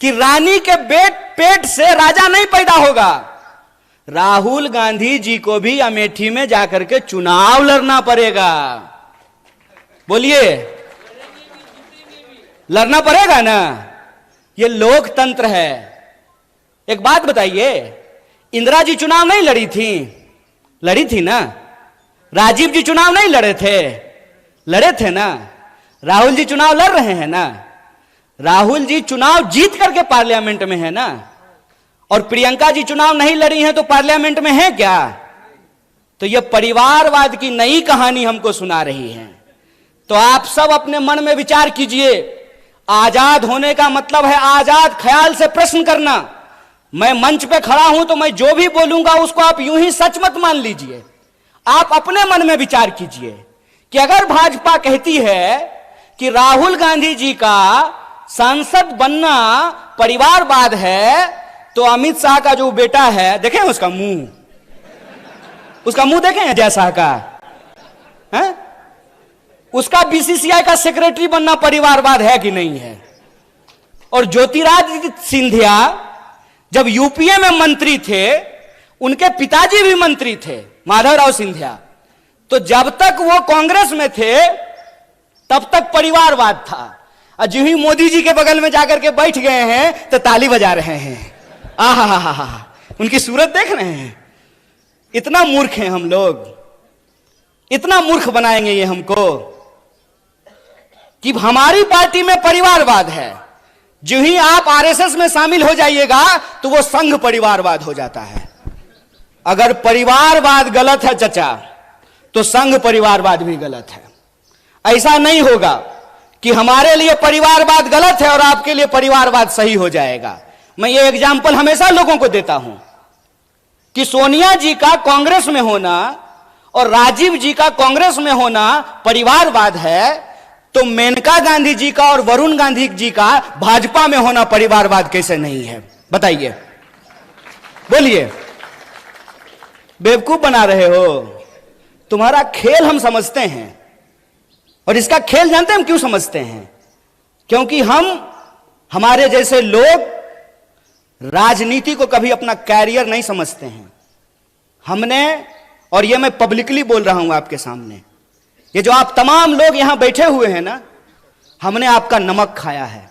कि रानी के पेट से राजा नहीं पैदा होगा। राहुल गांधी जी को भी अमेठी में जाकर के चुनाव लड़ना पड़ेगा। बोलिए, लड़ना पड़ेगा ना, ये लोकतंत्र है। एक बात बताइए, इंदिरा जी चुनाव नहीं लड़ी थी? लड़ी थी ना। राजीव जी चुनाव नहीं लड़े थे? लड़े थे ना। राहुल जी चुनाव लड़ रहे हैं ना। राहुल जी चुनाव जीत करके पार्लियामेंट में है ना। और प्रियंका जी चुनाव नहीं लड़ी हैं तो पार्लियामेंट में है क्या? तो यह परिवारवाद की नई कहानी हमको सुना रही है। तो आप सब अपने मन में विचार कीजिए। आजाद होने का मतलब है आजाद ख्याल से प्रश्न करना। मैं मंच पे खड़ा हूं तो मैं जो भी बोलूंगा उसको आप यूं ही सच मत मान लीजिए। आप अपने मन में विचार कीजिए कि अगर भाजपा कहती है कि राहुल गांधी जी का सांसद बनना परिवारवाद है, तो अमित शाह का जो बेटा है, देखें उसका मुंह देखें जय शाह का है? उसका बीसीसीआई का सेक्रेटरी बनना परिवारवाद है कि नहीं है? और ज्योतिरादित्य सिंधिया जब यूपीए में मंत्री थे, उनके पिताजी भी मंत्री थे, माधवराव सिंधिया। तो जब तक वो कांग्रेस में थे तब तक परिवारवाद था। और जो ही मोदी जी के बगल में जाकर के बैठ गए हैं तो ताली बजा रहे हैं। आहा, उनकी सूरत देख रहे हैं। इतना मूर्ख हैं हम लोग, इतना मूर्ख बनाएंगे ये हमको कि हमारी पार्टी में परिवारवाद है। जो ही आप आरएसएस में शामिल हो जाइएगा तो वो संघ परिवारवाद हो जाता है। अगर परिवारवाद गलत है चचा, तो संघ परिवारवाद भी गलत है। ऐसा नहीं होगा कि हमारे लिए परिवारवाद गलत है और आपके लिए परिवारवाद सही हो जाएगा। मैं ये एग्जाम्पल हमेशा लोगों को देता हूं कि सोनिया जी का कांग्रेस में होना और राजीव जी का कांग्रेस में होना परिवारवाद है, तो मेनका गांधी जी का और वरुण गांधी जी का भाजपा में होना परिवारवाद कैसे नहीं है? बताइए, बोलिए। बेवकूफ बना रहे हो। तुम्हारा खेल हम समझते हैं, और इसका खेल जानते हैं हम क्यों समझते हैं? क्योंकि हमारे जैसे लोग राजनीति को कभी अपना कैरियर नहीं समझते हैं। हमने, और ये मैं पब्लिकली बोल रहा हूं आपके सामने, ये जो आप तमाम लोग यहां बैठे हुए हैं ना, हमने आपका नमक खाया है।